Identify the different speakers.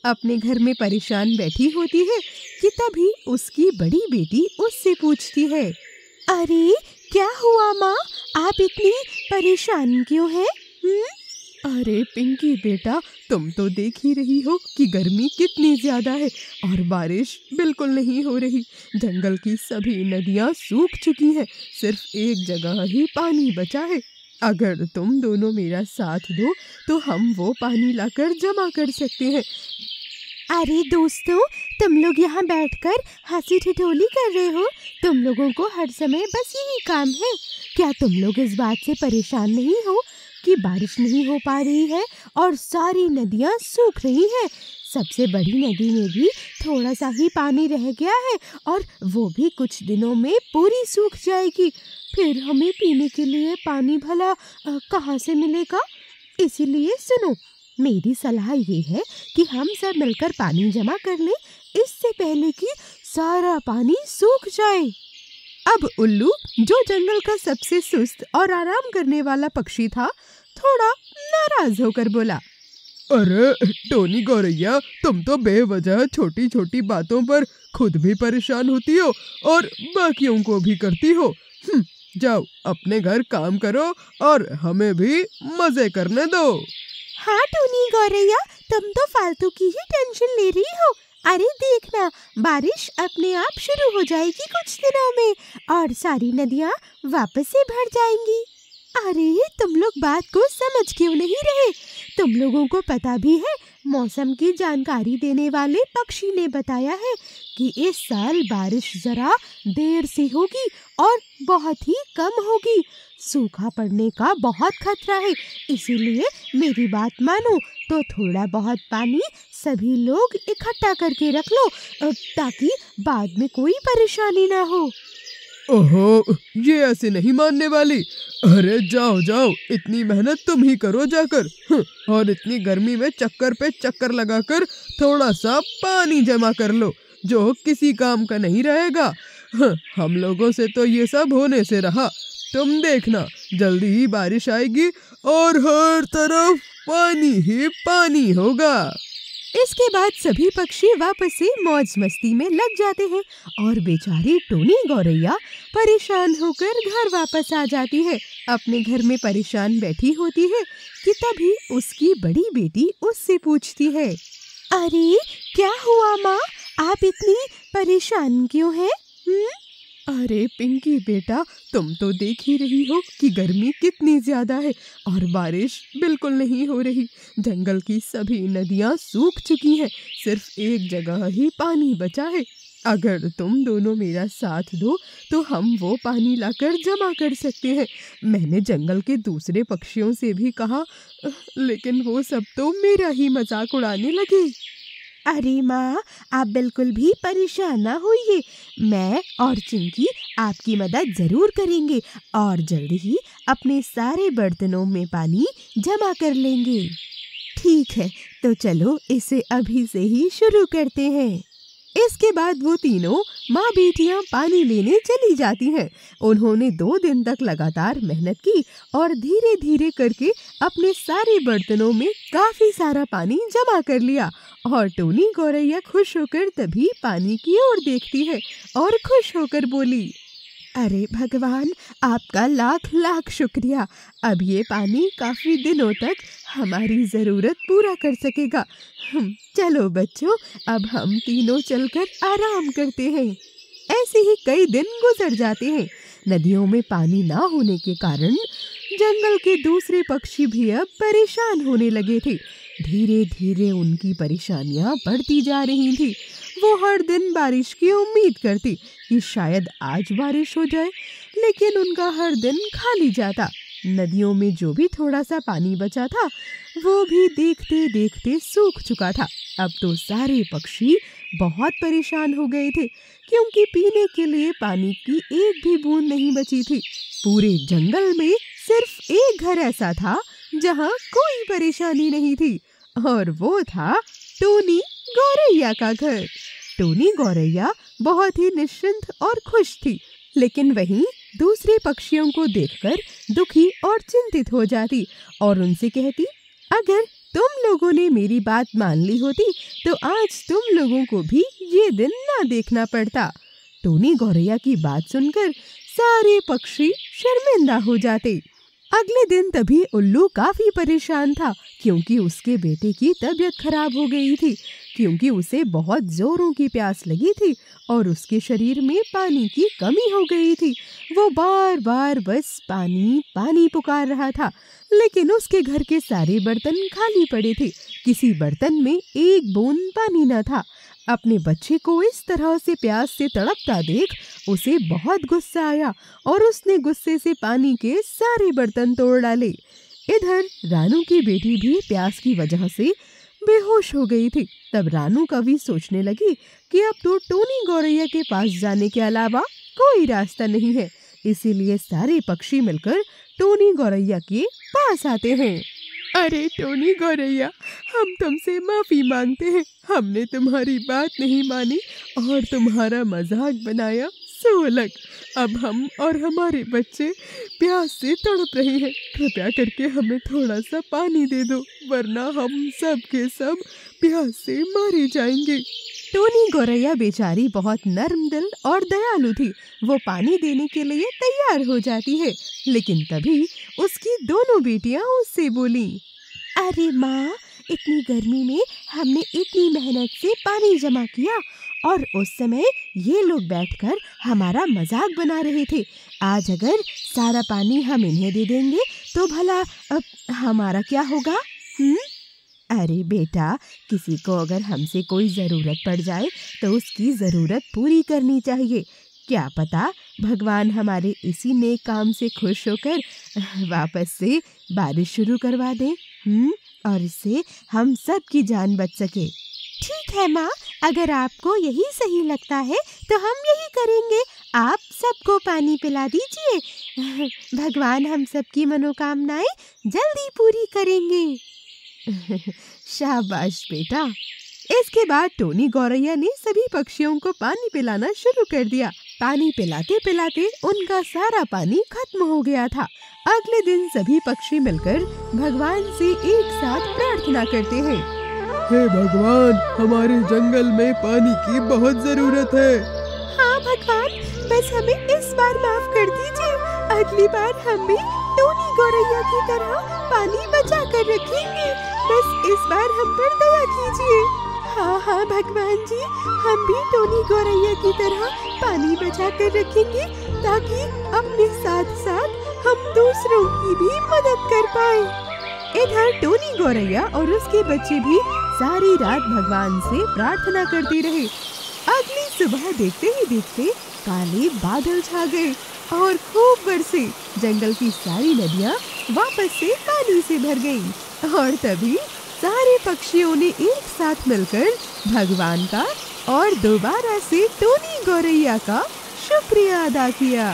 Speaker 1: अपने घर में परेशान बैठी होती है कि तभी उसकी बड़ी बेटी उससे पूछती है,
Speaker 2: अरे क्या हुआ माँ, आप इतनी परेशान क्यों हैं?
Speaker 1: अरे पिंकी बेटा, तुम तो देख ही रही हो कि गर्मी कितनी ज्यादा है और बारिश बिल्कुल नहीं हो रही। जंगल की सभी नदियां सूख चुकी हैं, सिर्फ एक जगह ही पानी बचा है। अगर तुम दोनों मेरा साथ दो तो हम वो पानी लाकर जमा कर सकते हैं।
Speaker 2: अरे दोस्तों, तुम लोग यहाँ बैठकर हंसी ठिठोली कर रहे हो। तुम लोगों को हर समय बस यही काम है। क्या तुम लोग इस बात से परेशान नहीं हो कि बारिश नहीं हो पा रही है और सारी नदियाँ सूख रही हैं? सबसे बड़ी नदी में भी थोड़ा सा ही पानी रह गया है और वो भी कुछ दिनों में पूरी सूख जाएगी। फिर हमें पीने के लिए पानी भला कहाँ से मिलेगा? इसीलिए सुनो, मेरी सलाह ये है कि हम सब मिलकर पानी जमा कर लें, इससे पहले कि सारा पानी सूख जाए।
Speaker 1: अब उल्लू, जो जंगल का सबसे सुस्त और आराम करने वाला पक्षी था, थोड़ा नाराज होकर बोला,
Speaker 3: अरे टोनी गौरैया, तुम तो बेवजह छोटी छोटी बातों पर खुद भी परेशान होती हो और बाकियों को भी करती हो। जाओ अपने घर काम करो और हमें भी मजे करने दो।
Speaker 2: हाँ टोनी गौरैया, तुम तो फालतू की ही टेंशन ले रही हो। अरे देखना, बारिश अपने आप शुरू हो जाएगी कुछ दिनों में और सारी नदियाँ वापस से भर जाएंगी। अरे तुम लोग बात को समझ क्यों नहीं रहे? तुम लोगों को पता भी है, मौसम की जानकारी देने वाले पक्षी ने बताया है कि इस साल बारिश जरा देर से होगी और बहुत ही कम होगी। सूखा पड़ने का बहुत खतरा है, इसीलिए मेरी बात मानो तो थोड़ा बहुत पानी सभी लोग इकट्ठा करके रख लो ताकि बाद में कोई परेशानी ना हो।
Speaker 3: ओहो, ये ऐसे नहीं मानने वाली। अरे जाओ जाओ, इतनी मेहनत तुम ही करो जाकर। और इतनी गर्मी में चक्कर पे चक्कर लगाकर थोड़ा सा पानी जमा कर लो, जो किसी काम का नहीं रहेगा। हम लोगों से तो ये सब होने से रहा। तुम देखना, जल्दी ही बारिश आएगी और हर तरफ पानी ही पानी होगा।
Speaker 1: इसके बाद सभी पक्षी वापस से मौज मस्ती में लग जाते हैं और बेचारी टोनी गौरैया परेशान होकर घर वापस आ जाती है। अपने घर में परेशान बैठी होती है कि तभी उसकी बड़ी बेटी उससे पूछती है,
Speaker 2: अरे क्या हुआ माँ, आप इतनी परेशान क्यों हैं?
Speaker 1: अरे पिंकी बेटा, तुम तो देख ही रही हो कि गर्मी कितनी ज्यादा है और बारिश बिल्कुल नहीं हो रही। जंगल की सभी नदियां सूख चुकी हैं, सिर्फ एक जगह ही पानी बचा है। अगर तुम दोनों मेरा साथ दो तो हम वो पानी लाकर जमा कर सकते हैं। मैंने जंगल के दूसरे पक्षियों से भी कहा, लेकिन वो सब तो मेरा ही मजाक उड़ाने लगे।
Speaker 2: अरे माँ, आप बिल्कुल भी परेशान ना होइए, मैं और चिंकी आपकी मदद जरूर करेंगे और जल्दी ही अपने सारे बर्तनों में पानी जमा कर लेंगे।
Speaker 1: ठीक है, तो चलो इसे अभी से ही शुरू करते हैं। इसके बाद वो तीनों माँ बेटियां पानी लेने चली जाती हैं। उन्होंने 2 दिन तक लगातार मेहनत की और धीरे धीरे करके अपने सारे बर्तनों में काफी सारा पानी जमा कर लिया और टोनी गौरैया खुश होकर तभी पानी की ओर देखती है और खुश होकर बोली, अरे भगवान, आपका लाख लाख शुक्रिया। अब ये पानी काफी दिनों तक हमारी जरूरत पूरा कर सकेगा। चलो बच्चों, अब हम तीनों चलकर आराम करते हैं। ऐसे ही कई दिन गुजर जाते हैं। नदियों में पानी ना होने के कारण जंगल के दूसरे पक्षी भी अब परेशान होने लगे थे। धीरे धीरे उनकी परेशानियां बढ़ती जा रही थी। वो हर दिन बारिश की उम्मीद करती कि शायद आज बारिश हो जाए, लेकिन उनका हर दिन खाली जाता। नदियों में जो भी थोड़ा सा पानी बचा था वो भी देखते देखते सूख चुका था। अब तो सारे पक्षी बहुत परेशान हो गए थे, क्योंकि पीने के लिए पानी की एक भी बूंद नहीं बची थी। पूरे जंगल में सिर्फ एक घर ऐसा था जहाँ कोई परेशानी नहीं थी, और वो था टोनी गौरैया का घर। टोनी गौरैया बहुत ही निश्चिंत और खुश थी, लेकिन वहीं दूसरे पक्षियों को देखकर दुखी और चिंतित हो जाती और उनसे कहती, अगर तुम लोगों ने मेरी बात मान ली होती तो आज तुम लोगों को भी ये दिन ना देखना पड़ता। टोनी गौरैया की बात सुनकर सारे पक्षी शर्मिंदा हो जाते। अगले दिन तभी उल्लू काफी परेशान था क्योंकि उसके बेटे की तबीयत खराब हो गई थी, क्योंकि उसे बहुत जोरों की प्यास लगी थी और उसके शरीर में पानी की कमी हो गई थी। वो बार बार बस पानी पानी पुकार रहा था, लेकिन उसके घर के सारे बर्तन खाली पड़े थे। किसी बर्तन में एक बूंद पानी न था। अपने बच्चे को इस तरह से प्यास से तड़पता देख उसे बहुत गुस्सा आया और उसने गुस्से से पानी के सारे बर्तन तोड़ डाले। इधर रानू की बेटी भी प्यास की वजह से बेहोश हो गई थी। तब रानू कवि सोचने लगी कि अब तो टोनी गौरैया के पास जाने के अलावा कोई रास्ता नहीं है, इसीलिए सारे पक्षी मिलकर टोनी गौरैया के पास आते हैं।
Speaker 3: अरे टोनी गौरैया, हम तुमसे माफी मांगते हैं। हमने तुम्हारी बात नहीं मानी और तुम्हारा मजाक बनाया, सो अलग। अब हम और हमारे बच्चे प्यास से तड़प रहे हैं। कृपया करके हमें थोड़ा सा पानी दे दो, वरना हम सब के सब प्यास से मारे जाएंगे।
Speaker 1: टोनी गौरैया बेचारी बहुत नर्म दिल और दयालु थी। वो पानी देने के लिए तैयार हो जाती है, लेकिन तभी उसकी दोनों बेटियां उससे बोली,
Speaker 2: अरे माँ, इतनी गर्मी में हमने इतनी मेहनत से पानी जमा किया और उस समय ये लोग बैठकर हमारा मजाक बना रहे थे। आज अगर सारा पानी हम इन्हें दे देंगे तो भला अब हमारा क्या होगा? अरे बेटा, किसी को अगर हमसे कोई ज़रूरत पड़ जाए तो उसकी ज़रूरत पूरी करनी चाहिए। क्या पता भगवान हमारे इसी नेक काम से खुश होकर वापस से बारिश शुरू करवा दें, और इससे हम सब की जान बच सके। ठीक है माँ, अगर आपको यही सही लगता है तो हम यही करेंगे। आप सबको पानी पिला दीजिए। भगवान हम सबकी मनोकामनाएं जल्दी पूरी करेंगे।
Speaker 1: शाबाश बेटा। इसके बाद टोनी गौरैया ने सभी पक्षियों को पानी पिलाना शुरू कर दिया। पानी पिलाते पिलाते उनका सारा पानी खत्म हो गया था। अगले दिन सभी पक्षी मिलकर भगवान से एक साथ प्रार्थना करते हैं,
Speaker 3: हे भगवान, हमारे जंगल में पानी की बहुत जरूरत है।
Speaker 2: हाँ भगवान, बस हमें इस बार माफ कर दीजिए। अगली बार हम भी टोनी गौरैया की तरह पानी बचा कर रखेंगे। बस इस बार हम पर दया कीजिए। हाँ हाँ भगवान जी, हम भी टोनी गौरैया की तरह पानी बचा कर रखेंगे ताकि अपने साथ साथ हम दूसरों की भी मदद कर पाए।
Speaker 1: इधर टोनी गौरैया और उसके बच्चे भी सारी रात भगवान से प्रार्थना करते रहे। अगली सुबह देखते ही देखते काले बादल छा गए और खूब बरसे। जंगल की सारी नदियाँ वापस से पानी से भर गईं और तभी सारे पक्षियों ने एक साथ मिलकर भगवान का और दोबारा से टोनी गौरैया का शुक्रिया अदा किया।